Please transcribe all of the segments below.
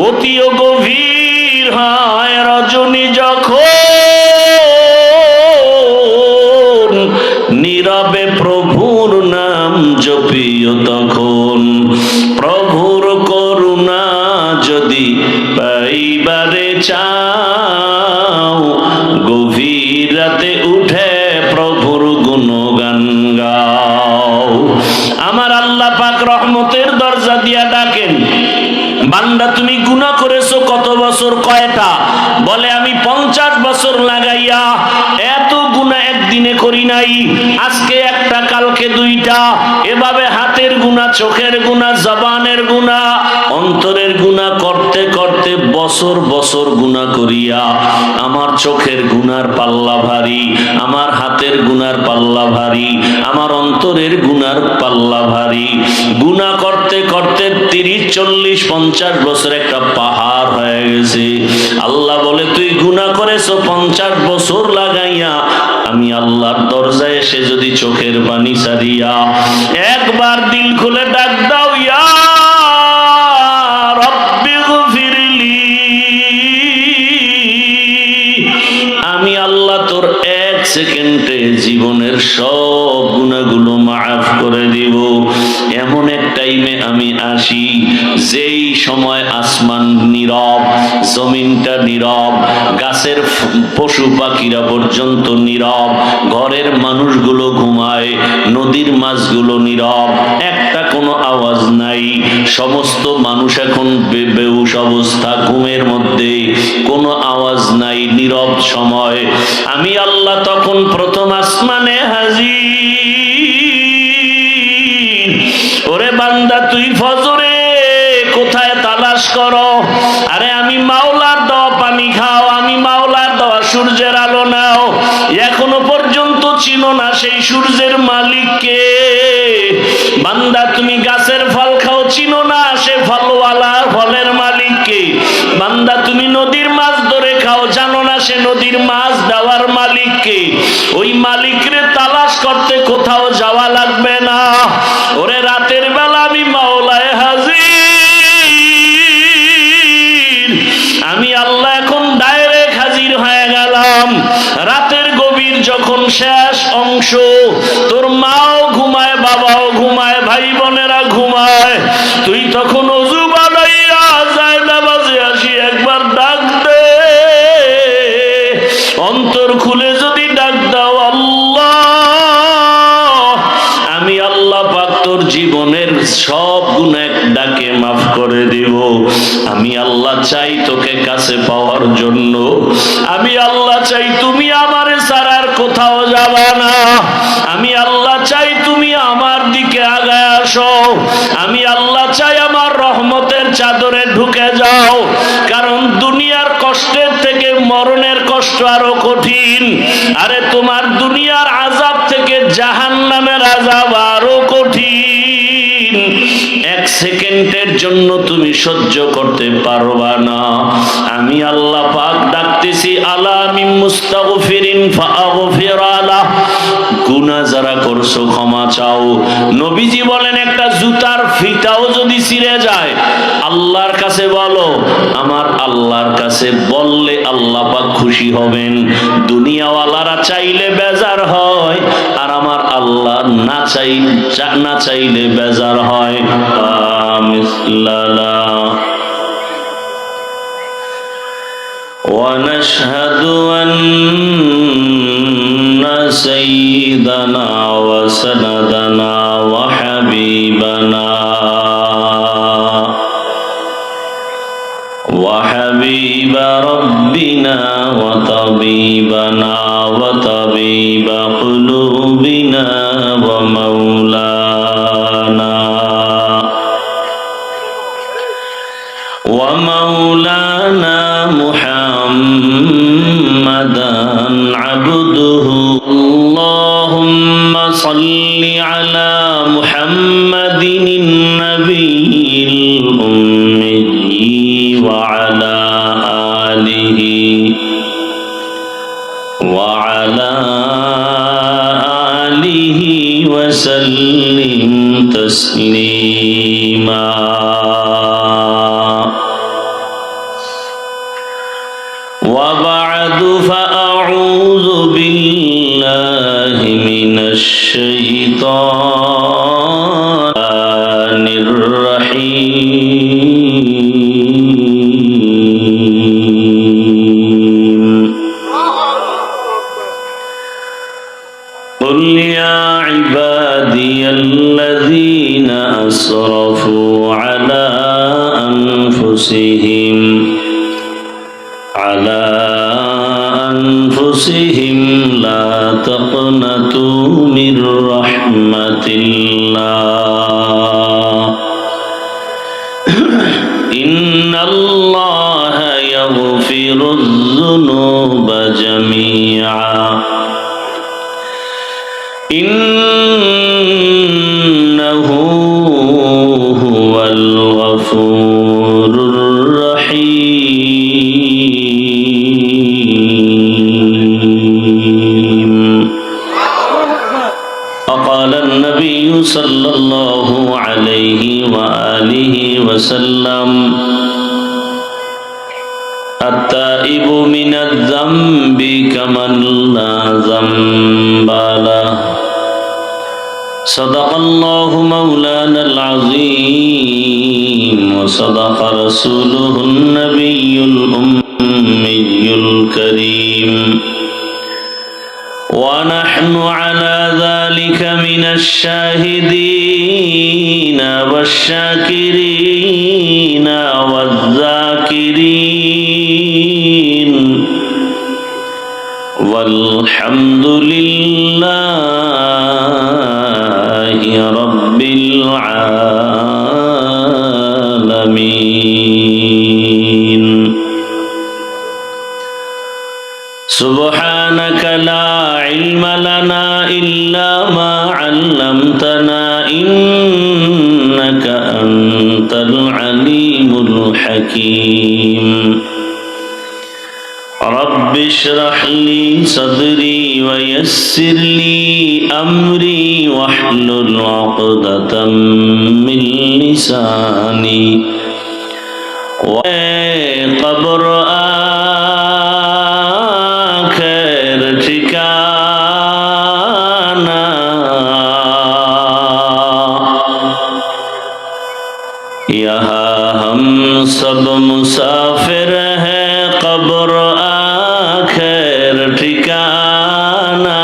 অতিও গভীর হয় রজনী যখন নীরবে প্রভুর নাম জপিও তখন। প্রভুর করুণা যদি পাইবারে চাও গভীর রাতে উঠে প্রভুর গুণগান গাও। আমার আল্লাহ পাক রহমতের দরজা দিয়া ডাকেন, বান্দা তুমি গুনাহ করেছো কত বছর? কয়টা? বলে আমি 50 বছর লাগাইয়া এত গুনাহ একদিনে করি নাই। আজকে একটা, কালকে দুইটা, এভাবে হাতের গুনাহ, চোখের গুনাহ, জবানের গুনাহ, অন্তরের গুনাহ করতে করতে বছর বছর গুনাহ করিয়া আমার চোখের গুনার পাল্লা ভারী, আমার হাতের গুনার পাল্লা ভারী, আমার অন্তরের গুনার পাল্লা ভারী। গুনাহ করতে করতে 30, 40, 50 বছর একটা পাহাড় হয়ে গেছে। আল্লাহ বলে তুই গুনাহ করেছো 50 বছর লাগাইয়া, আমি আল্লাহর দরজায় এসে যদি চোখের পানি ছাড়িয়া একবার দিল খুলে ডাক দাও, ইয়া রাব্বি গফিরলি, আমি আল্লাহ তোর 1 সেকেন্ডে জীবনের সব গুনাহগুলো মাফ করে দিব। এমন এক টাইমে আমি আসি যেই সময় আসমান নীরব, জমিনটা নীরব, গাছের পশু পাখিরা পর্যন্ত নীরব, ঘরের মানুষগুলো ঘুমায়, নদীর মাছগুলো নীরব, একটা কোনো আওয়াজ নাই। সমস্ত মানুষ এখন বেহুশ অবস্থা, ঘুমের মধ্যে, কোনো আওয়াজ নাই, নীরব সময়। আমি আল্লাহ তখন প্রথম আসমানে হাজির। ওরে বান্দা তুই ফজরে কোথায় তালাশ করো? আরে আমি মাওলার দেওয়া পানি খাও, আমি মাওলার দেওয়া সূর্যের আলো নাও। এখনো পর্যন্ত চিনো না সেই সূর্যের মালিককে। বান্দা তুমি গাছের ফল খাও, চিনো না সে ফলওয়ালা, ফলের মালিককে। বান্দা তুমি নদীর মাছ ধরে খাও, জানো না সে নদীর মাছ দেওয়ার মালিককে। ওই মালিকরে তালাশ করতে কোথাও যাওয়া লাগবে না। ওরে রাতের বেলা আমি মাওলায় হাজির, আমি আল্লাহ এখন ডাইরেক্ট হাজির হয়ে গেলাম। রাতের গভীর যখন শেষ অংশ, তোর মাও ঘুমায়, বাবাও ঘুমায়, ভাই বোনেরা ঘুমায়, তুই তখন ওযু বানাইয়া যায় নামাজে আসি একবার ডাক দে। অন্তর খুলে যদি ডাক দাও, আল্লাহ, আমি আল্লাহ পাক তোর জীবনের সব গুনাহ ডাকে মাফ করে দিব। আমি আল্লাহ চাই তোকে কাছে পাওয়ার জন্য। আমি আল্লাহ চাই তুমি আমারে ছাড়া আর কোথাও যাবা না। আমি আল্লাহ চাই তুমি আমার দিকে আগায় আসো। আমি আল্লাহ চাই আমার রহমতের চাদরে ঢুকে যাও। কারণ দুনিয়ার কষ্টের থেকে মরণের কষ্ট আরো কঠিন। আরে তোমার দুনিয়ার আযাব থেকে জাহান্নামের আযাব আরো কঠিন। 1 সেকেন্ডের জন্য তুমি সহ্য করতে পারবা না। আমি আল্লাহ পাক ডাকতেছি, আলা মিন মুস্তাগফিরিন ফাগফির আলাহ, গুনাহ যারা করছো ক্ষমা চাও। নবীজি বলেন একটা জুতার ফিতাও যদি ছিঁড়ে যায় আল্লাহর কাছে বলো, আমার আল্লাহর কাছে বললে আল্লাহ পাক খুশি হবেন। দুনিয়াওয়ালারা চাইলে বেজার হয়, আর আমার আল্লাহ না চাইলে বেজার হয়। ونشهد أن سيدنا وسندنا وحبيبنا وحبيب ربنا وطبيبنا وطبيب قلوبنا ومولانا محمدا عبده. اللهم صل على محمد النبي الأمي وعلى آله وسلم تسليما. وبعد فأعوذ بالله من الشيطان الرحيم قل يا عبادي الذين أسرفوا على أنفسهم لا تقنطوا من رحمة الله إن الله يغفر الذنوب جميعا إنه هو الغفور الرحيم وقال النبي صلى الله عليه وآله وسلم التائب من الذنب كمن لا ذنب له صدق الله مولانا العظيم وصدق رسوله النبي الأمي الكريم ونحن على ذلك من الشاهدين والشاكرين والذاكرين والحمد لله رب العالمين سبحانك لا علم لنا إلا ما علمتنا إنك أنت العليم الحكيم رب اشرح لي صدري ويسر لي أمري واحلل عقدة من لساني قبر آخر ठिकाना यहाँ हम सब मुसाफिर हैं कब्र आखिर ठिकाना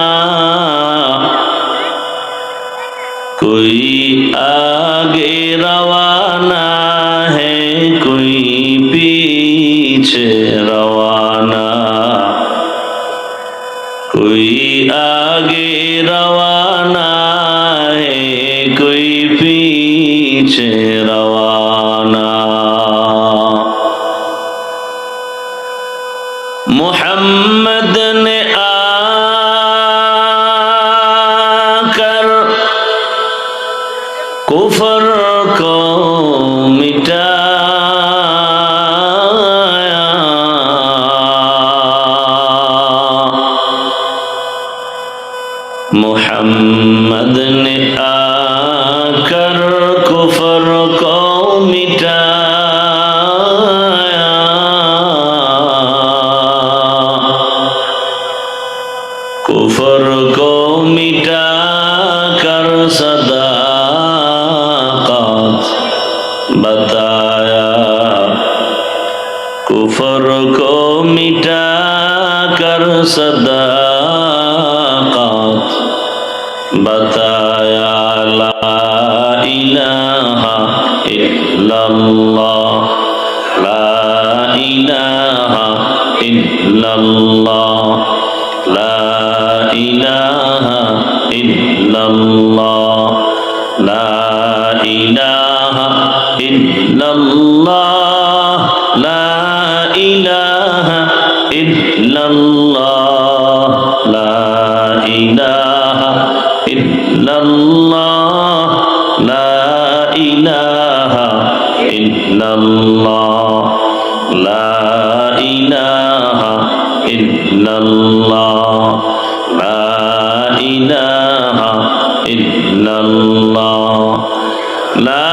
कोई आगे रवाना है कोई पीछे रवाना कोई आगे रवाना है कोई पीछे रवाना मोहम्मद ने आकर कुफर को मिटाया मोहम्मद ने आकर कुफर को मिटाया कुफर को मिटाकर सदाकत बताया कुफर को मिटाकर सदाकत बताया ला इलाहा इल्लल्लाह ला इलाहा इल्लल्लाह ला इलाहा इल्लल्लाह ला इलाहा इल्लल्लाह ला इलाहा इल्लल्लाह ला इलाहा इल्लल्लाह ला इलाहा इल्लल्लाह ला इलाहा इल्लल्लाह ला इलाहा इल्लल्लाह ला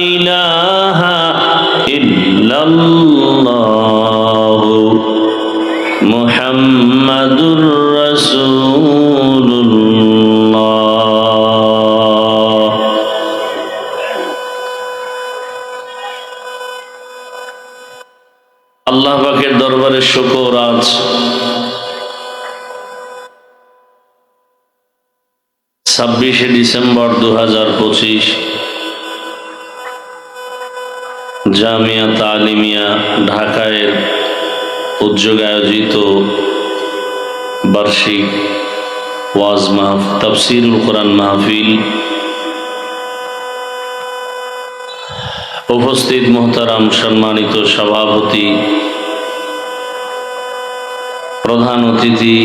इलाहा इल्लल्लाह আল্লাহ পাকের দরবারে শুকর, আজ 26শে ডিসেম্বর 2025 জামিয়া তালিমিয়া ঢাকায়ের উদ্যোগে আয়োজিত বার্ষিক ওয়াজ মাহফিল, তাফসীরুল কোরআন মাহফিল। উপস্থিত মোহতারাম সম্মানিত সভাপতি, প্রধান অতিথি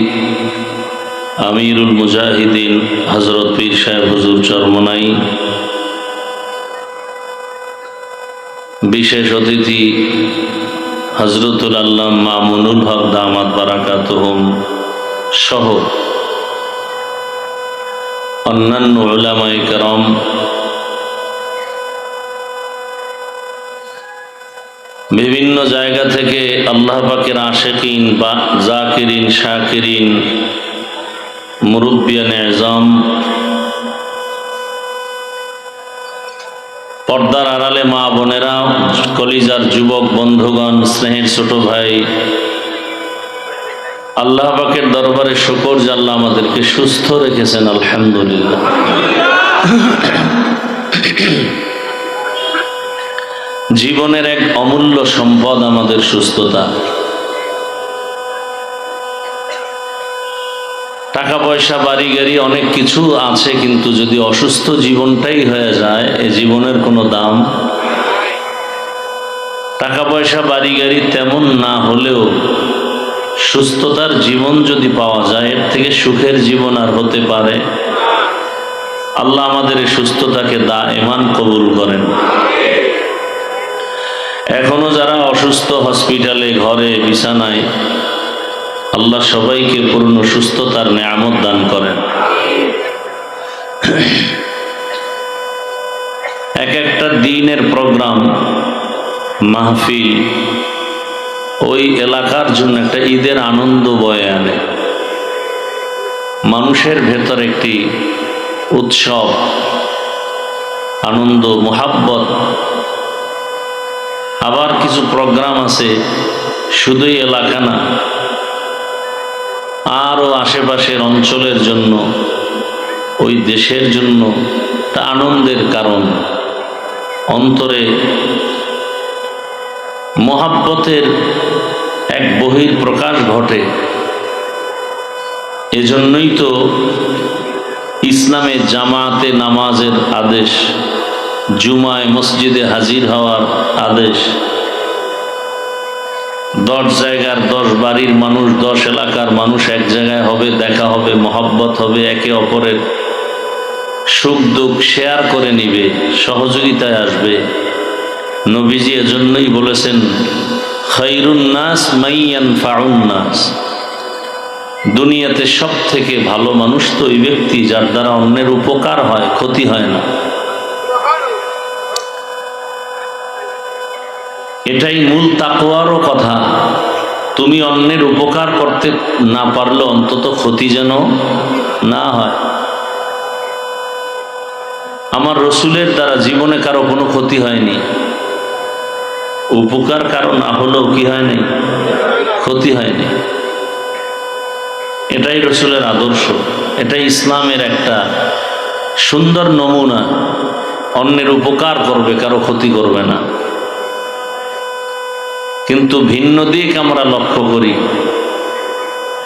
আমিরুল মুজাহিদিন হযরত পীর সাহেব হুজুর চরমনাই, বিশেষ অতিথি হযরতুল আল্লামা মামুনুল হক দামাত বারাকাতুহুম সহ অন্যান্য উলামায়ে কেরাম, বিভিন্ন জায়গা থেকে আল্লাহ পাকের আশিকিন বা জাকিরিন, শাকিরিন, মুরব্বিয়ানে আযম, পর্দার আড়ালে মা বোনেরা, কলিজার যুবক বন্ধুগণ, স্নেহের ছোট ভাই, আল্লাহ পাকের দরবারে শুকর যে আল্লাহ আমাদেরকে সুস্থ রেখেছেন, আলহামদুলিল্লাহ। জীবনের এক অমূল্য সম্পদ আমাদের সুস্থতা। টাকা পয়সা বাড়ি গাড়ি অনেক কিছু আছে, কিন্তু যদি অসুস্থ জীবনটাই হয়ে যায়, এ জীবনের কোনো দাম। টাকা পয়সা বাড়ি গাড়ি তেমন না হলেও সুস্থতার জীবন যদি পাওয়া যায়, এর থেকে সুখের জীবন আর হতে পারে? আল্লাহ আমাদের এই সুস্থতাকে দায়েমান কবুল করেন। এখনো যারা অসুস্থ, হসপিটালে, ঘরে, বিছানায়, আল্লাহ সবাইকে পূর্ণ সুস্থতার নেয়ামত দান করেন। এক একটা দিনের প্রোগ্রাম, মাহফিল ওই এলাকার জন্য একটা ঈদের আনন্দ বয়ে আনে। মানুষের ভেতর একটি উৎসব, আনন্দ, মোহাব্বত। আবার কিছু প্রোগ্রাম আছে শুধুই এলাকা না, আরও আশেপাশের অঞ্চলের জন্য, ওই দেশের জন্য তা আনন্দের কারণ। অন্তরে মোহাব্বতের এক বহির প্রকাশ ঘটে। এজন্যই তো ইসলামে জামাতে নামাজের আদেশ, জুমায় মসজিদে হাজির হওয়ার আদেশ। 10 জায়গার 10 বাড়ির মানুষ, 10 এলাকার মানুষ এক জায়গায় হবে, দেখা হবে, মহব্বত হবে, একে অপরের সুখ দুঃখ শেয়ার করে নিবে, সহযোগিতায় আসবে। নবীজি এজন্যই বলেছেন, খায়রুন নাস মান ইয়ানফাউন নাস। দুনিয়াতে সব থেকে ভালো মানুষ তো ওই ব্যক্তি যার দ্বারা অন্যের উপকার হয়, ক্ষতি হয় না। এটাই মূল তাকওয়ারও কথা। তুমি অন্যের উপকার করতে না পারলে অন্তত ক্ষতি যেন না হয়। আমার রসুলের দ্বারা জীবনে কারো কোনো ক্ষতি হয়নি, উপকার কারো না হলেও কি হয়নি, ক্ষতি হয়নি। এটাই রসুলের আদর্শ, এটাই ইসলামের একটা সুন্দর নমুনা। অন্যের উপকার করবে, কারো ক্ষতি করবে না। কিন্তু ভিন্ন দিক আমরা লক্ষ্য করি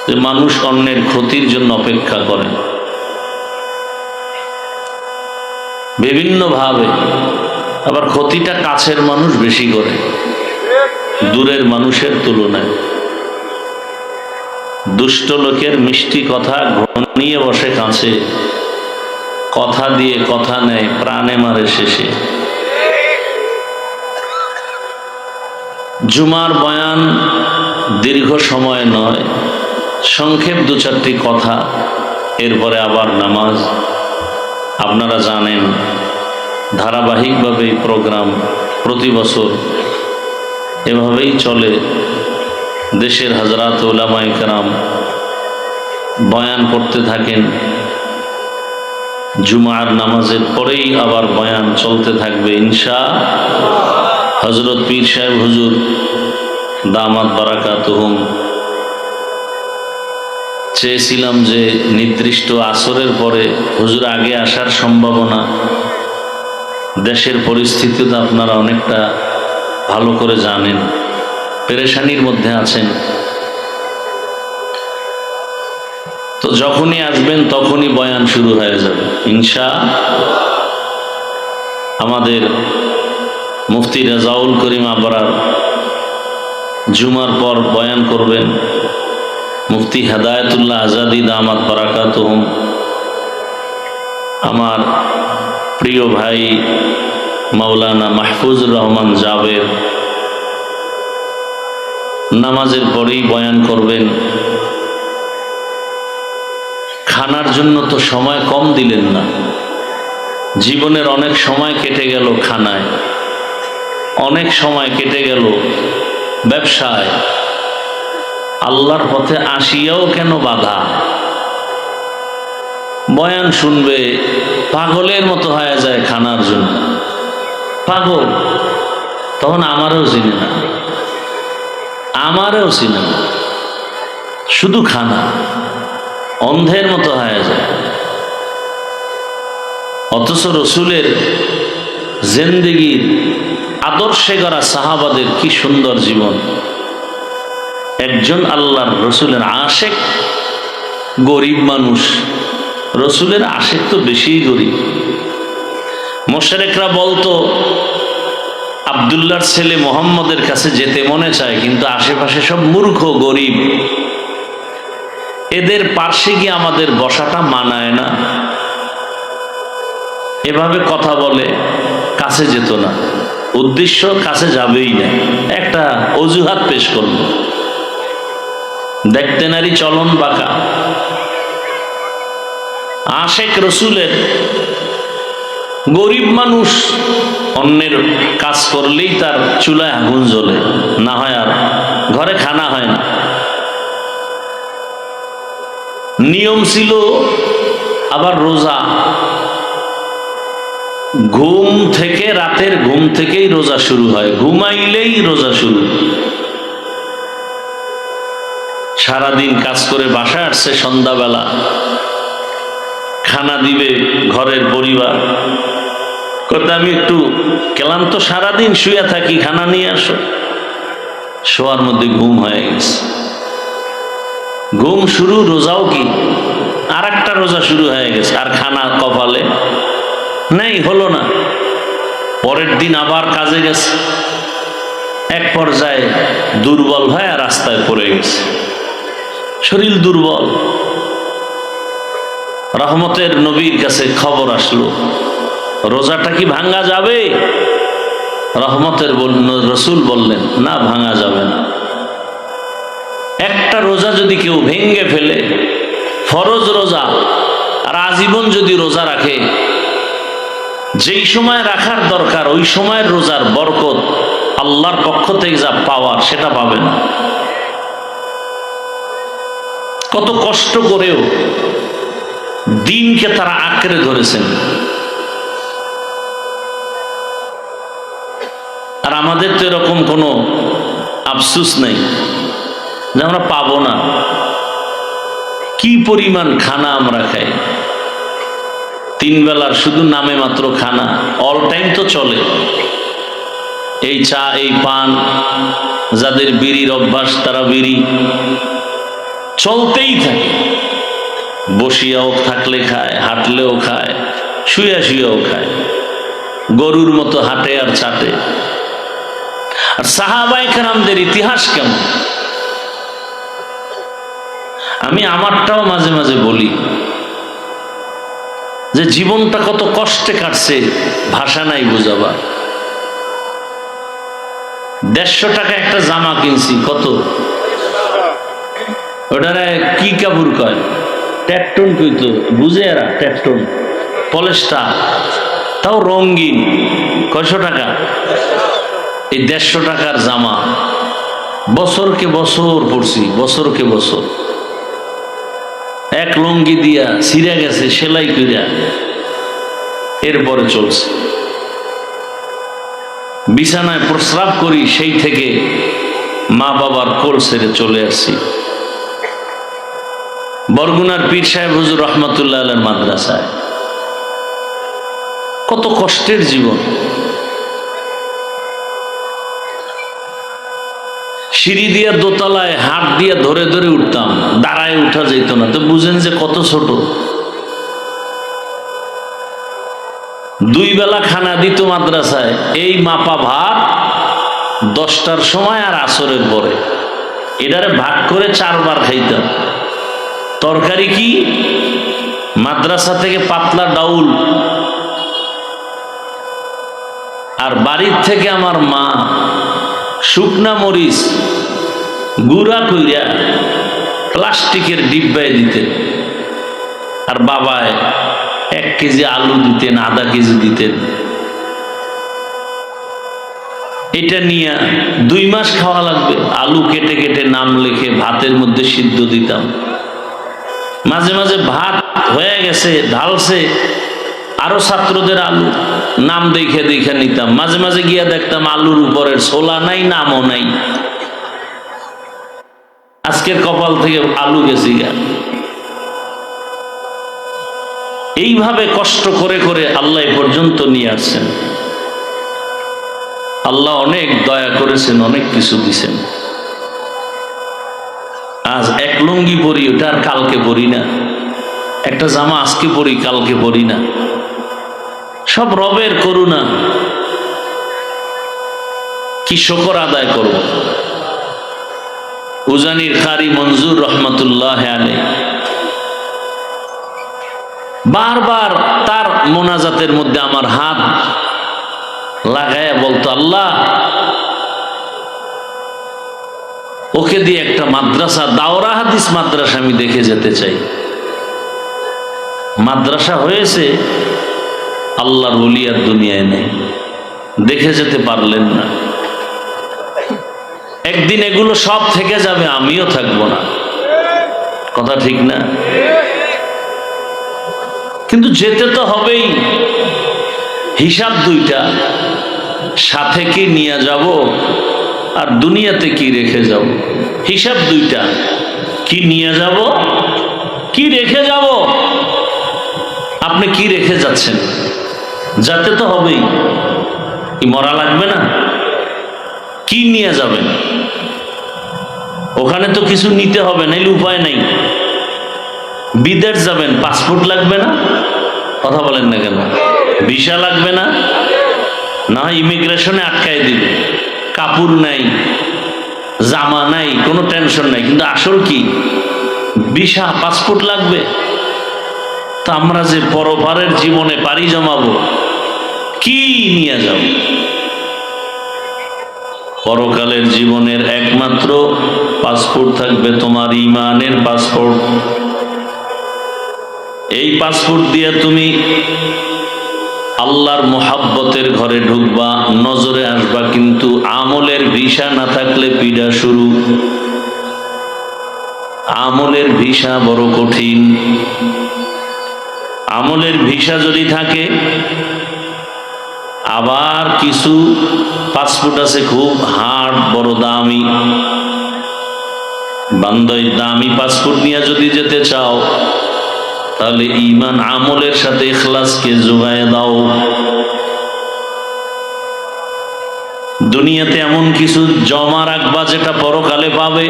যে মানুষ অন্যের ক্ষতির জন্য অপেক্ষা করে বিভিন্নভাবে। আবার ক্ষতিটা কাছের মানুষ বেশি করে দূরের মানুষের তুলনায়। দুষ্ট লোকের মিষ্টি কথা ঘনিয়ে বসে কাছে, কথা দিয়ে কথা নেয়, প্রাণে মারে শেষে। জুমার বয়ান দীর্ঘ সময় নয়, সংক্ষেপ 2-4টি কথা, এরপরে আবার নামাজ। আপনারা জানেন ধারাবাহিকভাবে এই প্রোগ্রাম প্রতি বছর এভাবেই চলে। দেশের হযরত উলামায়ে কেরাম বয়ান করতে থাকেন, জুমার নামাজের পরেই আবার বয়ান চলতে থাকবে ইনশাআল্লাহ। হযরত পীর সাহেব হুজুর দামাত বারাকাতুহুম, চেয়েছিলাম যে নির্দিষ্ট আসরের পরে হুজুর আগে আসার সম্ভাবনা, দেশের পরিস্থিতি তো আপনারা অনেকটা ভালো করে জানেন, পেরেশানির মধ্যে আছেন। তো যখনই আসবেন তখনই বয়ান শুরু হয়ে যাবে ইনশাআল্লাহ। আমাদের মুফতি রেজাউল করিম আবরার জুমার পর বয়ান করবেন। মুফতি হেদায়েতুল্লাহ আজাদি দামাত বারাকাতুহুম, আমার প্রিয় ভাই মাওলানা মাহফুজুর রহমান জাবের নামাজের পরেই বয়ান করবেন। খানার জন্য তো সময় কম দিলেন না, জীবনের অনেক সময় কেটে গেল খানায়, অনেক সময় কেটে গেল ব্যবসায়, আল্লাহর পথে আসিয়াও কেন বাধা। বয়ান শুনবে পাগলের মতো হয়ে যায় খানার জন্য, পাগল। তখন আমারও চিনে না, আমারও চিনে না, শুধু খানা, অন্ধের মতো হয়ে যায়। অথচ রসুলের জিন্দেগির আদর্শে গড়া সাহাবাদের কি সুন্দর জীবন। একজন আল্লাহর রসুলের আশেক গরিব মানুষ, রসুলের আশেক তো বেশি গরিব। মুশরিকরা বলতো আব্দুল্লাহর ছেলে মোহাম্মদের কাছে যেতে মনে চায়, কিন্তু আশেপাশে সব মূর্খ গরিব, এদের পার্শ্বে গিয়ে আমাদের বসাটা মানায় না, এভাবে কথা বলে কাছে যেত না। উদ্দেশ্য কাছে যাবেই না, একটা অজুহাত পেশ করল, দেখতে নারী চলন বাঁকা। আশেক রসুলের গরিব মানুষ, অন্যের কাজ করলেই তার চুলায় আগুন জ্বলে, না হয় আর ঘরে খানা হয় না। নিয়ম ছিল আবার রোজা, ঘুম থেকে, রাতের ঘুম থেকেই রোজা শুরু হয়, ঘুমাইলেই রোজা শুরু। সারাদিন কাজ করে বাসায় আসছে, সন্ধ্যাবেলা খানা দিবে ঘরের পরিবার, কথা আমি একটু ক্লান্ত, সারাদিন শুয়ে থাকি, খানা নিয়ে আসো। শোয়ার মধ্যে ঘুম হয়ে গেছে, ঘুম শুরু, রোজাও কি আর একটা রোজা শুরু হয়ে গেছে, আর খানা কপালে নেই, হলো না। পরের দিন আবার কাজে গেছে, এক পর্যায়ে দুর্বল হয়ে রাস্তায় পড়ে গেছে, শরীর দুর্বল। রহমতের নবীর কাছে খবর আসলো, রোজাটা কি ভাঙা যাবে? রহমতের রসুল বললেন, না, ভাঙা যাবে না। একটা রোজা যদি কেউ ভেঙ্গে ফেলে, ফরজ রোজা, আর আজীবন যদি রোজা রাখে, যেই সময় রাখার দরকার ওই সময়ের রোজার বরকত, আল্লাহর পক্ষ থেকে যা পাওয়ার সেটা পাবে না। কত কষ্ট করেও দিনকে তারা আঁকড়ে ধরেছেন। আর আমাদের তো এরকম কোনো আফসুস নেই যে আমরা পাবো না। কি পরিমাণ খানা আমরা খাই, তিন বেলার শুধু নামে মাত্র খানা, অল টাইম তো চলে। এই চা, এই পান, যাদের বিড়ির অভ্যাস তারা বিড়ি চলতেই থাকে, বসিয়াও থাকলে খায়, হাঁটলেও খায়, শুয়া শুয়েও খায়, গরুর মতো হাঁটে আর চাটে। আর সাহাবায়ে কেরামদের ইতিহাস কেমন, আমি আমারটাও মাঝে মাঝে বলি যে জীবনটা কত কষ্টে কাটছে, ভাষা নাই বুঝাবার। 150 টাকা একটা জামা কিনছি, কত ওটারে কি কাপড় কয়, ট্যাটটন কইতো, বুঝে এরা ট্যাটটন, পলেস্টার, তাও রঙিন। 100 টাকা? এই 150 টাকার জামা বছরকে বছর পরছি, বছরকে বছর। এক লুঙ্গি দিয়া ছিঁড়ে গেছে, সেলাই করিয়া এরপরে চলছে। বিছানায় প্রস্রাব করি, সেই থেকে মা বাবার কোল ছেড়ে চলে আসছি বরগুনার পীর সাহেব হুজুর রহমতুল্লাহ আলাইহির মাদ্রাসায়। কত কষ্টের জীবন। সিঁড়ি দিয়ে দোতলায় হাত দিয়ে ধরে ধরে উঠতাম, দাঁড়ায় উঠা যেত না। তো বুঝেন যে কত ছোট। 2 বেলা খানা দিত মাদ্রাসায়, এই মাপা ভাত 10টার সময় আর আসরের পরে। এটারে ভাগ করে 4 বার খাইতাম। তরকারি কি? মাদ্রাসা থেকে পাতলা ডাউল, আর বাড়ির থেকে আমার মা শুকনা মরিচ গুঁড়া কইরা প্লাস্টিকের ডিব্বায় দিতেন, আর বাবায় 1 কেজি আলু দিতেন, আধা কেজি দিতেন। এটা নিয়ে 2 মাস খাওয়া লাগবে। আলু কেটে কেটে নাম লিখে ভাতের মধ্যে সিদ্ধ দিতাম। মাঝে মাঝে ভাত হয়ে গেছে, ঢালছে, আরো ছাত্রদের আলু নাম দেখে দেখে নিতাম। মাঝে মাঝে গিয়া দেখতাম আলুর উপরের ছোলা নাই, নামও নাই। আজকের কপাল থেকে আলু গেছি গা। এইভাবে কষ্ট করে করে আল্লাহ এ পর্যন্ত নিয়ে আসছেন। আল্লাহ অনেক দয়া করেছেন, অনেক কিছু দিছেন। আজ 1 লুঙ্গি পরি, ওটা আর কালকে পরি না। একটা জামা আজকে পরি, কালকে পরি না। সব রবের করুণা। কি শুকর আদায় করব। উজানির কারি মনজুর রহমতুল্লাহ আলাইহি বারবার তার মোনাজাতের মধ্যে আমার হাত লাগায়া বলতো, আল্লাহ ওকে দিয়ে একটা মাদ্রাসা, দাওরা হাদিস মাদ্রাসা আমি দেখে যেতে চাই। মাদ্রাসা হয়েছে, আল্লাহর ওলি আর দুনিয়ায় নেই, দেখে যেতে পারলেন না। একদিন এগুলো সব থেকে যাবে, আমিও থাকবো না। কথা ঠিক না? কিন্তু যেতে তো হবেই। হিসাব 2টা, সাথে কি নিয়ে যাব আর দুনিয়াতে কি রেখে যাব। হিসাব 2টা, কি নিয়ে যাব, কি রেখে যাব। আপনি কি রেখে যাচ্ছেন? যেতে তো হবেই, কি মরা লাগবে না? কি নিয়ে যাবেন? ওখানে তো কিছু নিতে হবে, নাইলে উপায় নেই। বিদেশ যাবেন, পাসপোর্ট লাগবে না? কথা বলেন না কেন? ভিসা লাগবে না? না ইমিগ্রেশনে আটকায় দিবে। কাপড় নাই, জামা নাই, কোনো টেনশন নাই। কিন্তু আসল কি? ভিসা, পাসপোর্ট লাগবে। তা আমরা যে পরপারের জীবনে পাড়ি জমাবো, কি নিয়ে যাব? পরকালের জীবনের একমাত্র পাসপোর্ট থাকবে তোমার ঈমানের পাসপোর্ট। এই পাসপোর্ট দিয়ে তুমি আল্লাহর মোহাব্বতের ঘরে ঢুকবা, নজরে আসবা। কিন্তু আমলের ভিসা না থাকলে পীড়া শুরু। আমলের ভিসা বড় কঠিন। আমলের ভিসা যদি থাকে, আবার কিছু পাসপোর্ট আছে খুব হার্ড, বড় দামি। বান্দাই দামি পাসপোর্ট নিয়ে যদি যেতে চাও, তাহলে ঈমান আমলের সাথে ইখলাসকে যোগায় দাও। দুনিয়াতে এমন কিছু জমা রাখবা যেটা পরকালে পাবে।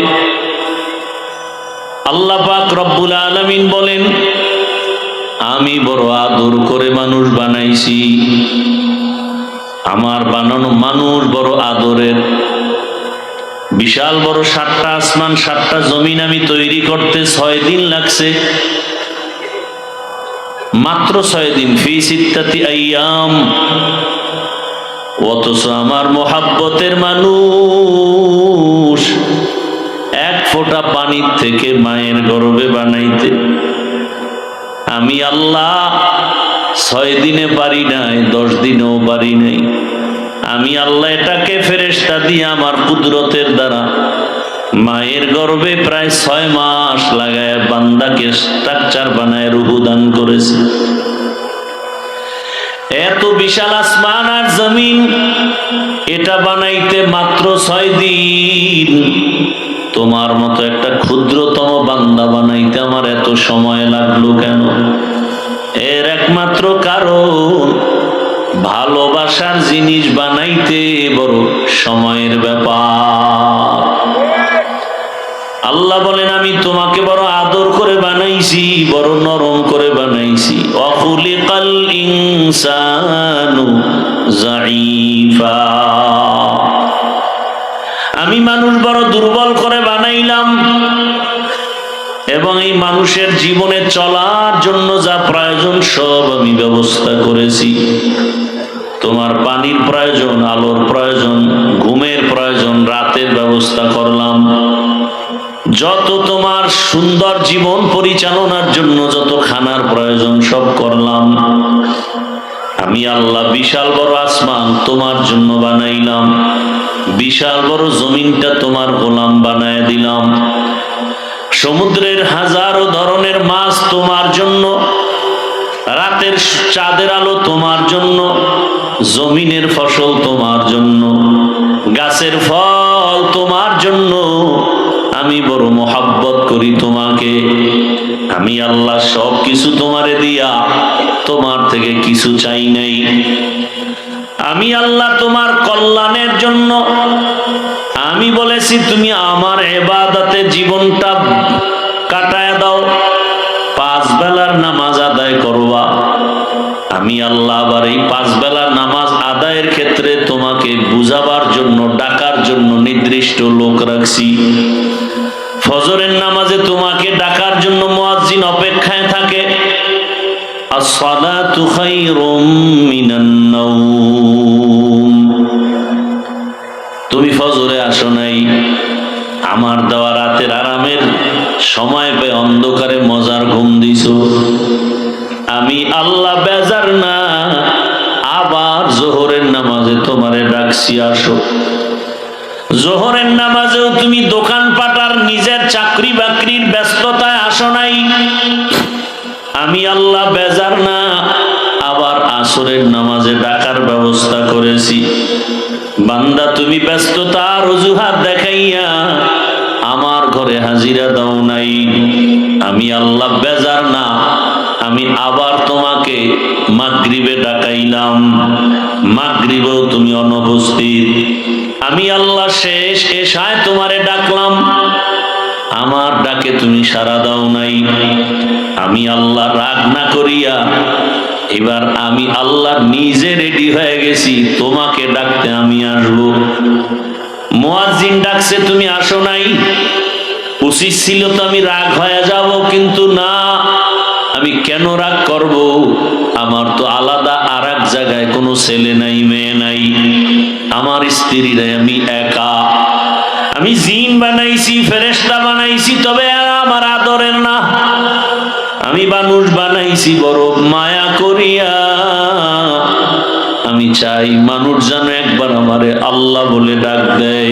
আল্লাহ পাক রব্বুল আলামিন বলেন, আমি বড় আদর করে মানুষ বানাইছি। আমার বানানো মানুষ বড় আদরের। বিশাল বড় 7টা আসমান, 7টা জমিন আমি তৈরি করতে 6 দিন লাগছে। মাত্র 6 দিন, ফি 6 আইয়াম। অথচ আমার মোহাব্বতের মানুষ 1 ফোঁটা পানির থেকে মায়ের গর্ভে বানাইতে আমি আল্লাহ 6 দিনে পারি নাই, 10 দিনেও পারি নাই। আমি আল্লাহ এটাকে ফেরেশতা দিয়ে আমার কুদরতের দ্বারা মায়ের গর্ভে প্রায় 6 মাস লাগায় বান্দাকে স্ট্রাকচার বানায় রূহ দান করেছে। এত বিশাল আসমান আর জমিন, এটা বানাইতে মাত্র 6 দিন। তোমার মতো একটা ক্ষুদ্রতম বান্দা বানাইতে আমার এত সময় লাগলো কেন? এর একমাত্র কারণ, ভালোবাসার জিনিস বানাইতে বড় সময়ের ব্যাপার। আল্লাহ বলেন, আমি তোমাকে বড় আদর করে বানাইছি, বড় নরম করে বানাইছি। ওয়াখুলিকাল ইনসানু যায়ীফা, আমি মানুষ বড় দুর্বল করে বানাইলাম, এবং এই মানুষের জীবনে চলার জন্য যা প্রয়োজন সব আমি ব্যবস্থা করেছি। তোমার পানির প্রয়োজন, আলোর প্রয়োজন, ঘুমের প্রয়োজন, রাতের ব্যবস্থা করলাম। যত তোমার সুন্দর জীবন পরিচালনার জন্য যত খানার প্রয়োজন সব করলাম। আমি আল্লাহ বিশাল বড় আসমান তোমার জন্য বানাইলাম, বিশাল বড় জমিনটা তোমার গোলাম বানায় দিলাম। সমুদ্রের হাজারো ধরনের মাছ তোমার জন্য, রাতের চাঁদের আলো তোমার জন্য, জমিনের ফসল তোমার জন্য, গাছের ফল তোমার জন্য। আমি বড় মোহাব্বত করি তোমাকে। আমি আল্লাহ সব কিছু তোমারে দিয়া তোমার থেকে কিছু চাই নাই। আমি আল্লাহ তোমার কল্যাণের জন্য আমি বলেছি তুমি আমার ইবাদতে জীবনটা কাটায় দাও, 5 বেলার নামাজ আদায় করবা। আমি আল্লাহ আবার এই 5 বেলার নামাজ আদায়ের ক্ষেত্রে তোমাকে বুঝাবার জন্য, ডাকার জন্য নির্দিষ্ট লোক রাখছি। ফজরের নামাজে তোমাকে ডাকার জন্য মুয়াজ্জিন অপেক্ষায় থাকে। as-salatu khairum minan nawm, তুমি ফজরে আসো নাই, আমার দেওয়া রাতের আরামের সময় পেয়ে অন্ধকারে মজার ঘুম দিছো। আমি আল্লাহ বেজার না, আবার জোহরের নামাজে তোমারে ডাকছি আসো। জোহরের নামাজেও তুমি দোকান পাটার নিজের চাকরি বাকরির ব্যস্ততায় আসো নাই। আমি আল্লাহ বেজার না, আবার আসরের নামাজে ডাকার ব্যবস্থা করেছি। বান্দা তুমি ব্যস্ততার অজুহাত দেখাইয়া আমার ঘরে হাজিরা দাও নাই। আমি আল্লাহ বেজার না, আমি আবার তোমাকে মাগরিবে ডাকাইলাম, মাগরিবেও তুমি অনুপস্থিত। আমি আল্লাহ শেষ এশায় তোমারে ডাকলাম, আমার ডাকে তুমি সাড়া দাও নাই। আমি আল্লাহ রাগ না করিয়া এবার আমি আল্লাহ নিজে রেডি হয়ে গেছি, তোমাকে ডাকতে আমি আসবো। মুয়াজ্জিন ডাকছে, তুমি আসো নাই। উচিত ছিল তো আমি রাগ হয়ে যাব, কিন্তু না, আমি কেন রাগ করব? আমার তো আলাদা আর এক জায়গায় কোনো ছেলে নাই, মেয়ে নাই, আমার স্ত্রী নাই, আমি একা। আমি জিন বানাইছি, ফেরেশতা বানাইছি, তবে আমার আদরের না। আমি মানুষ বানাইছি বড় মায়া করিয়া। আমি চাই মানুষ যেন একবার আমারে আল্লাহ বলে ডাক দেয়,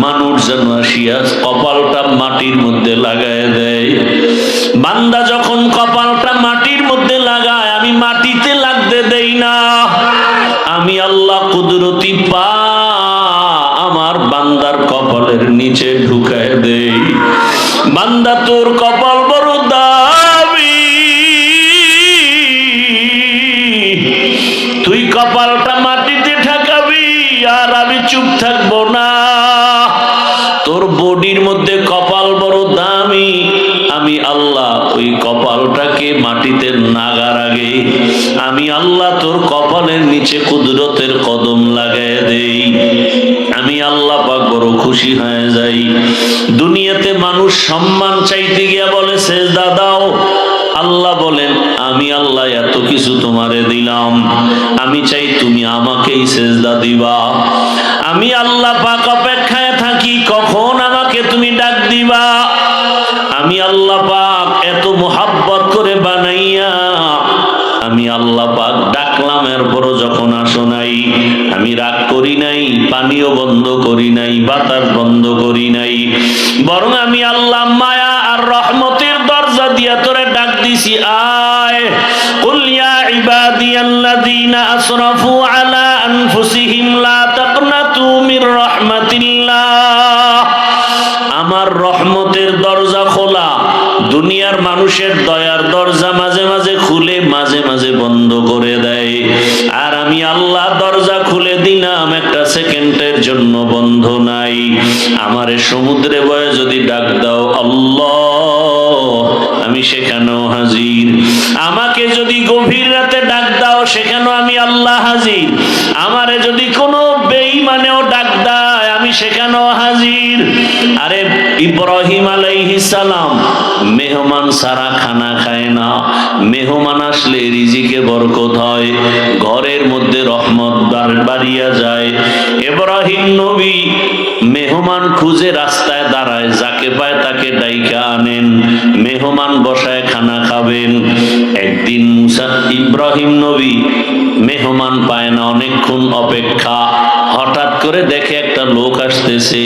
মানুষ যেন আসিয়া কপালটা মাটির মধ্যে লাগায় দেয়। বান্দা যখন কপালটা মাটির মধ্যে লাগায়, আমি মাটিতে লাগতে দেই না। আমি আল্লাহ কুদরতি পা আমার বান্দার কপালের নিচে ঢুকায় দেই। বান্দা তোর কপাল বড় দামি, তুই কপালটা মাটিতে ঠেকাবি আর আমি চুপ থাকবো না। তোর বডির মধ্যে কপাল বড় দামি, আমি আল্লাহ ওই কপালটাকে মাটিতে নাগার আগে আমি আল্লাহ তোর কপালের নিচে কুদরতের কদম লাগায় দেই। আমি আল্লাহ পাক বড় খুশি হয়ে যাই। দুনিয়াতে মানুষ সম্মান চাইতে গিয়া বলে সেজদা দাও, আল্লাহ বলেন আমি আল্লাহ এত কিছু তোমারে দিলাম, আমি চাই তুমি আমাকেই সেজদা দিবা। আমি আল্লাহ পাক অপেক্ষায় থাকি কখন আমাকে তুমি ডাক দিবা। আমি আল্লাহ পাক এত মোহাব্বত করে বানাইয়া আমি আল্লাহ পাক ডাকলাম, এরপরও যখন আসো নাই, আমি রাগ করি নাই, পানিও বন্ধ করি নাই, বাতাস বন্ধ করি নাই, বরং আমি আল্লাহ মায়া আর রহমতের দরজা দিয়া তোরে ডাক দিছি, আয় কুল ইয়া ইবাদিয়াল্লাযী আল্লাযীনা আসরাফু আলা আনফুসিহিম লা তাকনাতু মির রাহমাতিল্লাহ। আমার রহমতের দরজা খোলা, দুনিয়ার মানুষের দয়ার দরজা মাঝে মাঝে খুলে মাঝে মাঝে বন্ধ করে দেয়, আর আমি আল্লাহ দরজা খুলে দিলাম, একটা সেকেন্ডের জন্য বন্ধ নাই। আমারে সমুদ্রে বয়ে যদি ডাক দাও আল্লাহ, আমি সেখানেও হাজির। আমাকে যদি গভীর রাতে ডাক দাও, সেখানেও আমি আল্লাহ হাজির। আমারে যদি কোনো বেঈমানেও ডাক দেয়, আমি সেখানেও হাজির। আরে ইব্রাহিম আলাইহিস সালাম মেহমান সারা খানা খায় না, মেহমান আসলে রিজিকে বরকত হয়, ঘরের মধ্যে রহমত বাড়িয়া যায়। ইব্রাহিম নবী মেহমান খুঁজে রাস্তায় দাঁড়ায়, যাকে পায় তাকে ডাইকা আনেন, মেহমান বসায় খানা খাবেন। একদিন মুসা ইব্রাহিম নবী মেহমান পায় না, অনেকক্ষণ অপেক্ষা, হঠাৎ করে দেখে একটা লোক আসতেছে।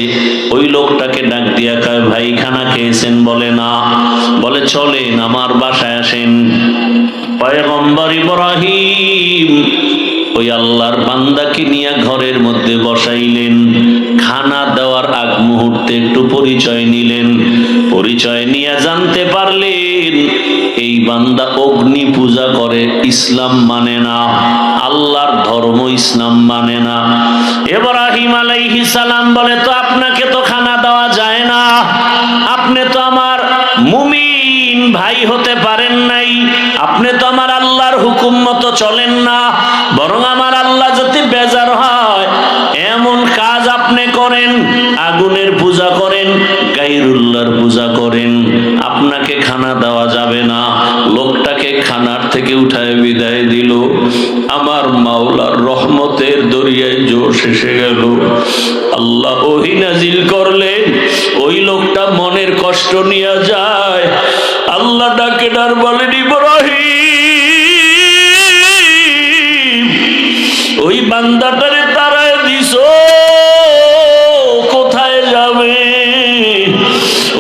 ওই লোকটাকে ডাক দিয়া কয়, ভাই খানা খেয়েছেন? বলে না। বলে চলেন আমার বাসায় আসেন। পয়গম্বর ইব্রাহিম ওই আল্লাহর বান্দাকে নিয়ে ঘরের মধ্যে বসাইলেন। খানা দেওয়ার আগ মুহূর্তে একটু পরিচয় নিলেন, পরিচয় নিয়ে জানতে পারলেন এই বান্দা অগ্নি পূজা করে, ইসলাম মানে না, আল্লাহর ধর্ম ইসলাম মানে না। ইব্রাহিম আলাইহিস সালাম বলে, তো আপনাকে তো খানা দেওয়া যায় না, আপনি তো আমার মুমিন ভাই হতে পারেন নাই, আপনি তো আমার আল্লাহর হুকুম মতো চলেন না, বরং আমার আল্লাহ যদি বেজার হয় এমন কাজ আপনি করেন, আগুনের পূজা করেন, গায়রুল্লাহর পূজা করেন, আপনাকে খানা দেওয়া যাবে না। লোকটাকে খানার থেকে উঠায় বিদায় দিল। আমার মাওলার রহমতের দরিয়ায় জোশ এসে গেল। আল্লাহ ওহী নাজিল করলেন, ওই লোকটা মনের কষ্ট নিয়ে যায়। আল্লাহ ডাকে ডার বলেন, ইব্রাহিম ওই বান্দাটারে তাড়ায় দিছো, কোথায় যাবে?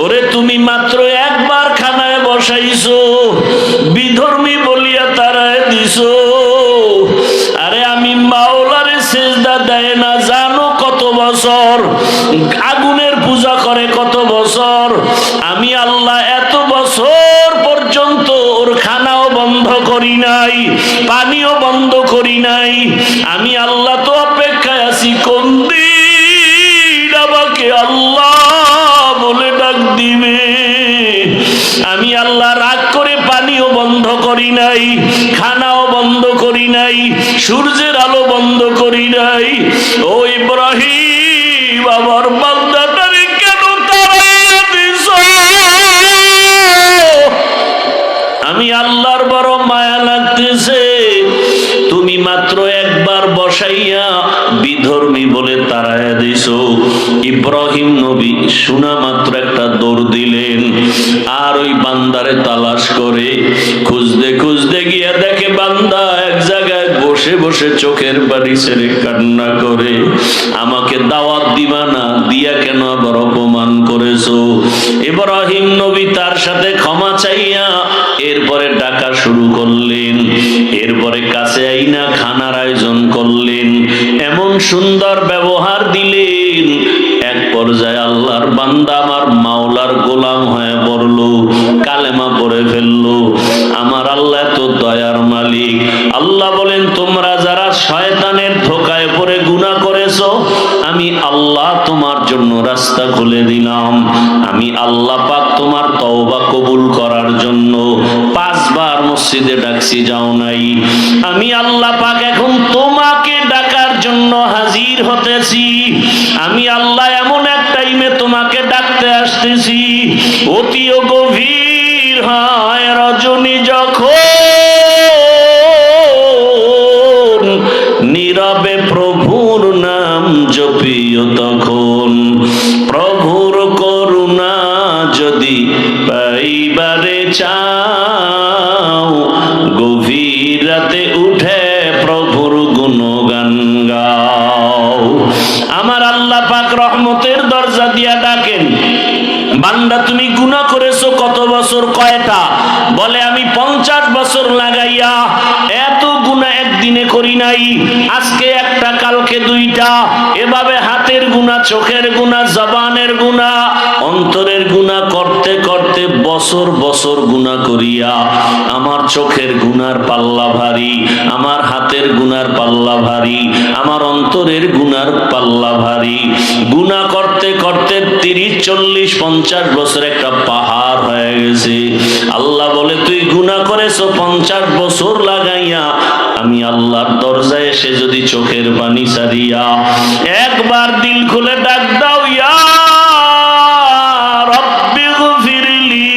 ওরে তুমি মাত্র একবার খানায় বসাইছো, বিধর্মী বলিয়া তাড়ায় দিছো। আরে আমি মাওলারে সেজদা দেয় না জানো কত বছর, আগুনের পূজা করে কত বছর, আমি আল্লাহ এত বছর পর্যন্ত ওর খানাও বন্ধ করি নাই, পানিও বন্ধ করি নাই। আমি আল্লাহ তো অপেক্ষায় আছি কোন দিন আমাকে আল্লাহ বলে ডাক দিবে। আমি আল্লাহ রাগ করে পানিও বন্ধ করি নাই, খানাও বন্ধ করি নাই, সূর্যের আলো বন্ধ করি নাই। ও ইব্রাহিম আমার বান্দাটারে কেন তাড়াইয়া দিছো? আমি আল্লাহর বড় মায়া লাগতেছে, তুমি মাত্র একবার বসাইয়া বিধর্মী বলে তাড়াইয়া দিছো। ইব্রাহিম নবী শোনা মাত্র একটা দৌড় দিলেন, আর ওই বান্দারে তালাশ করে খুঁজতে খুঁজতে গিয়া দেখে বান্দা এক জায়গায় বসে বসে চোখের পানি ছেড়ে কান্না করে, আমাকে দাওয়াত দিবা না, দিয়া কেন আবার অপমান করেছো? ইব্রাহিম নবী তার সাথে ক্ষমা চাইয়া এরপরে ডাকা শুরু করলেন, এরপরে কাছে আইনা খানার আয়োজন করলেন, এমন সুন্দর ব্যবহার দিলেন। এক পর্যায়ে আল্লাহর বান্দা আমার মাওলার গোলাম হয়ে পড়লো, কালেমা পড়ে ফেললো। আমার আল্লাহ তো দয়ার মালিক। আল্লাহ বলেন, তোমরা যারা শয়তানের ধোকায় পড়ে গুনাহ করেছো, আমি আল্লাহ তোমার জন্য রাস্তা খুলে দিলাম। আমি আল্লাহ পাক তোমার তওবা কবুল করার জন্য 5 বার মসজিদে ডাকছি, যাও নাই। আমি আল্লাহ পাক এখন তোমাকে ডাকার জন্য হাজির হতেছি। আমি আল্লাহ এমন এক টাইমে তোমাকে ডাকতে আসতেছি, অতিও গভীর হয় রজনী যখন, নীরবে প্রভুর নাম জপিও তখন। প্রভুর করুণা যদি পাইবারে চাও, গভীর রাতে উঠে প্রভুর গুণগান গাও। আমার আল্লাহ পাক রহমতের দরজা দিয়া ডাকেন, বান্দা তুমি গুনাহ করেছো কত বছর? কয়টা? বলে আমি 50 বছর লাগাইয়া এত গুনাহ একদিনে করি নাই, আজকে একটা কালকে দুইটা, এভাবে হাতের গুনাহ, চোখের গুনাহ, জবানের গুনাহ, অন্তরের গুনাহ করতে করতে বছর বছর গুনাহ করিয়া আমার চোখের গুনার পাল্লা ভারী, আমার হাতের গুনার পাল্লা ভারী, আমার অন্তরের গুনার পাল্লা ভারী। গুনাহ করতে করতে 30, 40, 50 বছর একটা পাহাড় হয়ে গেছে। আল্লাহ বলে, তুই গুনাহ করেছো 50 বছর লাগাইয়া, আমি আল্লাহর দরজায় এসে যদি চোখের পানি ছাড়িয়া একবার দিল খুলে ডাক দাও, ইয়া রাব্বি গফিরলি,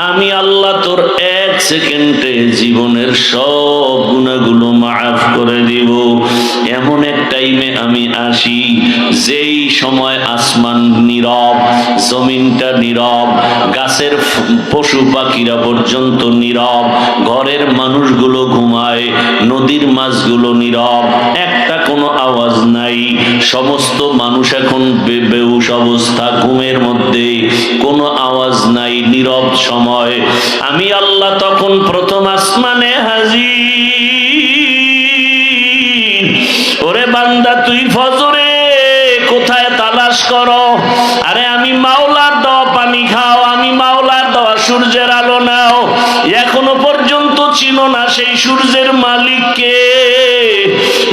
আমি আল্লাহ তোর 1 সেকেন্ডে জীবনের সব গুনাহগুলো মাফ করে দিব। এমন এক টাইমে আমি আসি যেই সময় আসমান নীরব, জমিনটা নীরব, গাছের পশু পাখিরা পর্যন্ত নীরব, ঘরের মানুষগুলো ঘুমায়, নদীর মাছগুলো নীরব, একটা কোনো আওয়াজ নাই, সমস্ত মানুষ এখন বেহুশ অবস্থা, ঘুমের মধ্যে, কোনো আওয়াজ নাই, নীরব সময়। আমি আল্লাহ তখন প্রথম আসমানে হাজির। ওরে বান্দা, তুই ফজরে কোথায় তালাশ করো? আরে আমি মাওলার দেওয়া পানি খাও, আমি মাওলার দেওয়া সূর্যের আলো নাও, এখনো পর্যন্ত চিনো না সেই সূর্যের মালিককে।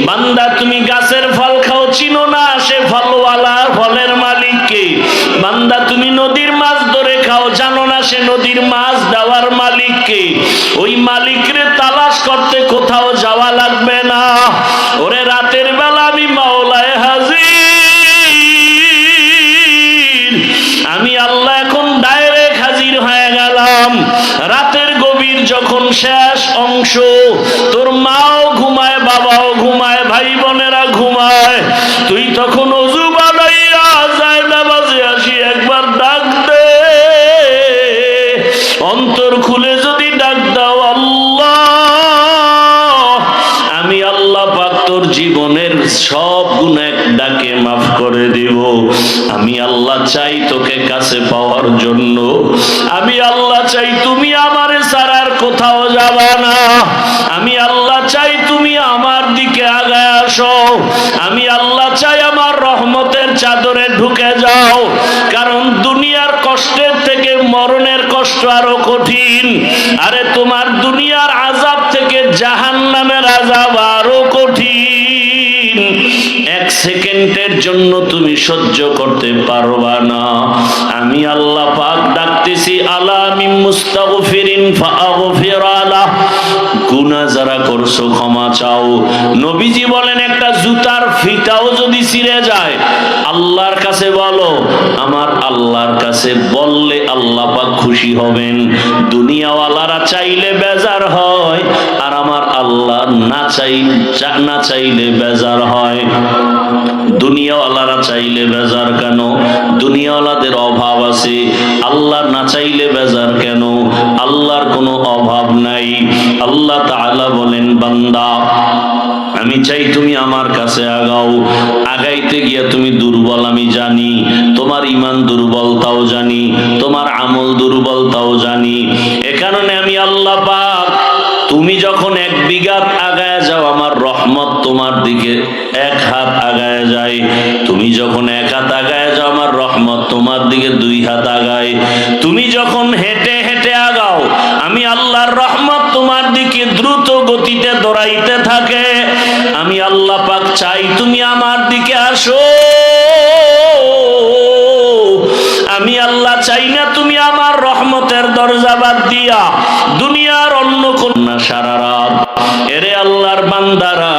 বান্দা, তুমি গাছের ফল খাও, চিনো না সে ফলওয়ালা ফলের মালিককে। বান্দা, তুমি নদীর মাছ ধরে খাও, জানো না সে নদীর মাছ দেওয়ার মালিককে। ওই মালিকরে তালাশ করতে কোথাও যাওয়া লাগবে না। ওরে রাতের বেলা আমি মাওলায় হাজির, আমি আল্লাহ এখন ডাইরেক্ট হাজির হয়ে গেলাম। রাতের গভীর যখন শেষ অংশ, তোর মাও ঘুমায়, বাবাও ঘুমায়, ভাই বোনেরা ঘুমায়, তুই তখন ওযু বানাইয়া যায় নামাজে আসি একবার ডাক দে, অন্তর খুলে যদি ডাক দাও, আল্লাহ, আমি আল্লাহ পাক তোর জীবনের সব গুনাহ ডাকে মাফ করে দিব। আমি আল্লাহ চাই তোকে কাছে পাওয়ার জন্য, আমি আল্লাহ চাই তুমি আমারে ছাড়ার কোথাও যাবা না, আমি আল্লাহ চাই তুমি আমার দিকে আগায় আসো, আমি আল্লাহ চাই আমার রহমতের চাদরে ঢুকে যাও। কারণ দুনিয়ার কষ্টের থেকে মরণের কষ্ট আরো কঠিন। আরে তোমার দুনিয়ার আযাব থেকে জাহান্নামের আযাব আরো কঠিন। 1 সেকেন্ডের জন্য তুমি সহ্য করতে পারবা না। আমি আল্লাহ পাক ডাকতেছি, আলা মিন মুস্তাগফিরিন ফাগফির আলাহ, গুনাহ যারা করছো ক্ষমা চাও। নবীজি বলেন, একটা জুতার ফিতাও যদি ছিঁড়ে যায় আল্লাহর কাছে বলো, আমার আল্লাহর কাছে বললে আল্লাহ পাক খুশি হবেন। দুনিয়াওয়ালারা চাইলে বেজার হয়, আর আমার আল্লাহ না চাইলে বেজার হয়। দুনিয়াওয়ালারা চাইলে বেজার কেন? দুনিয়াওয়ালাদের অভাব আছে, আল্লাহ না চাইলে বেজার কেন? আল্লাহর কোনো অভাব নাই। আল্লাহ তাআলা বলেন, বান্দা, আমি চাই তুমি আমার কাছে আগাও। আগাইতে গিয়া তুমি দুর্বল আমি জানি, তোমার ঈমান দুর্বল তাও জানি, তোমার আমল দুর্বল তাও জানি। এ কারণে আমি আল্লাহ পাক, তুমি যখন 1 বিঘা আগায় যাও আমার রহমত তোমার দিকে 1 হাত আগায় যায়, তুমি যখন 1 হাত আগায় যাও আমার রহমত তোমার দিকে 2 হাত আগায়, তুমি যখন হেঁটে হেঁটে আগাও আমি আল্লাহর রহমত তোমার দিকে দ্রুত গতিতে দৌড়াইতে থাকে। আমি আল্লাহ পাক চাই তুমি আমার দিকে আসো। আমি আল্লাহ চাই না তুমি আমার রহমতের দরজা বাদ দিয়া দুনিয়ার অন্য কোন না সারা রাত। এরে আল্লাহর বান্দারা,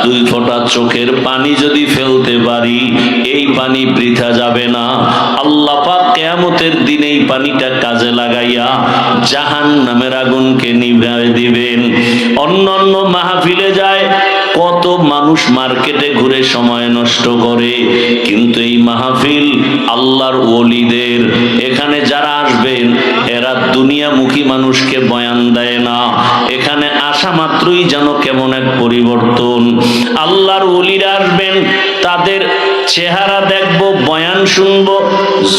2 ফোঁটা চোখের পানি যদি ফেলতে পারি এই পানি বৃথা যাবে না। আল্লাহ পাক কিয়ামতের দিন এই পানিটা কাজে লাগাইয়া জাহান্নামের আগুনকে নিভায় দিবেন। অন্যান্য মাহফিলে যায়, কত মানুষ মার্কেটে ঘুরে সময় নষ্ট করে, কিন্তু এই মাহফিল আল্লাহর ওলিদের, এখানে যারা আসবেন এরা দুনিয়ামুখী মানুষকে বয়ান দেয় না, এখানে আসা মাত্রই যেন কেমন এক পরিবর্তন। আল্লাহর ওলিরা আসবেন, তাদের চেহারা দেখবো, বয়ান শুনবো,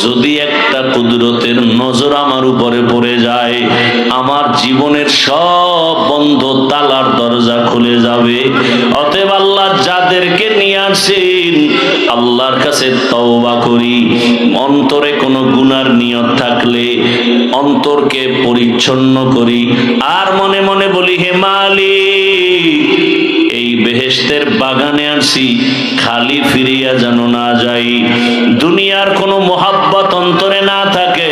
যদি একটা কুদরতের নজর আমার আমার উপরে পড়ে যায়, আমার জীবনের সব বন্ধ তালার দরজা খুলে যাবে। অতএব আল্লাহ যাদেরকে নিয়ে আসেন, আল্লাহর কাছে তওবা করি। অন্তরে কোনো গুনার নিয়ত থাকলে অন্তরকে পরিচ্ছন্ন করি, আর মনে মনে বলি, হে মালিক, এই বেহেশতের বাগানে আসি, খালি ফিরিয়া যেন না যাই। দুনিয়ার কোনো মোহাব্বত অন্তরে না থাকে,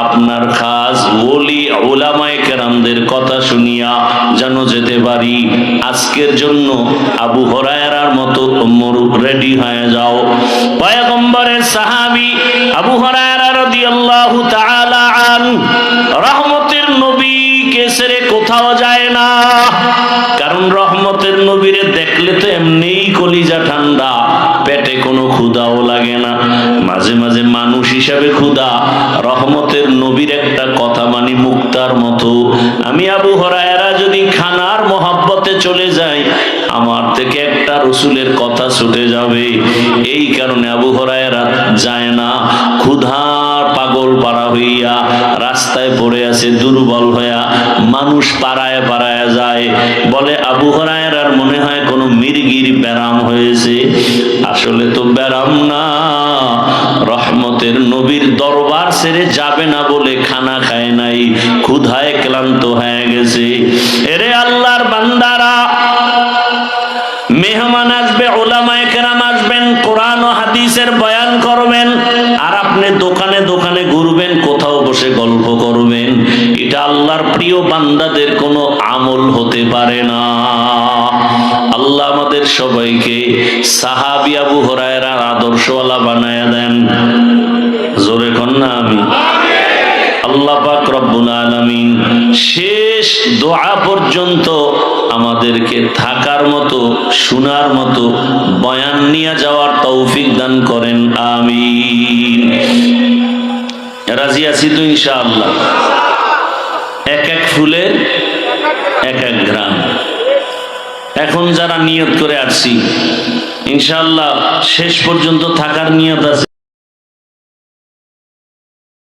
আপনার খাস ওলি উলামায়ে কেরামদের কথা শুনিয়া যেন যেতে পারি। আজকের জন্য আবু হুরায়রার মতো রেডি হয়ে যাও। পয়গম্বরের সাহাবী আবু হুরায়রা রাদিয়াল্লাহু তাআলা আনহু রহমতের নবীকে ছেড়ে কোথাও যায় না, কারণ রহমতের নবীরে দেখলে তো এমনিই কলিজা ঠান্ডা, পেটে কোনো ক্ষুধাও লাগে না। মাঝে মাঝে মানুষ হিসাবে ক্ষুধা, রহমতের নবীর একটা কথা মানি মুক্তার মতো। আমি আবু হুরায়রা যদি খানার মহব্বতে চলে যাই, আমার থেকে একটা রসুলের কথা ছুটে যাবে। এই কারণে আবু হুরায়রা যায় না। ক্ষুধার পাগল পারা হইয়া রাস্তায় পড়ে আছে দুর্বল হইয়া, মানুষ পাড়ায় পাড়ায় যায়, বলে আবু হুরায়রার মনে হয় কোনো মির্গির ব্যারাম হয়েছে। আসলে তো ব্যারাম না, রহমতের নবীর দরবার ছেড়ে যাবে না বলে খানা খায় নাই, ক্ষুধায় ক্লান্ত হয়ে গেছে। এরে আল্লাহর বান্দারা, মেহমান আসবে, উলামায়ে কেরাম আসবেন, কোরআন ও হাদিসের বয়ান করবেন, আর আপনি দোকানে দোকানে ঘুরবেন, কোথাও বসে গল্প করবেন। এটা আল্লাহর প্রিয় বান্দাদের কোনো আমল হতে পারে না। আল্লাহ আমাদের সবাইকে সাহাবী আবু হুরায়রার আদর্শওয়ালা বানায়া দেন। জোরে কন্যা আমি আল্লাহ পাক রব্বুল আলামিন শেষ দোয়া পর্যন্ত আমাদেরকে থাকার মতো, শোনার মতো, বয়ান নিয়ে যাওয়ার তৌফিক দান করেন, আমিন। রাজি আছি তো ইনশাআল্লাহ? এক এক ফুলে এক এক গ্রাম। এখন যারা নিয়ত করে আসছি, ইনশাআল্লাহ শেষ পর্যন্ত থাকার নিয়ত আছে।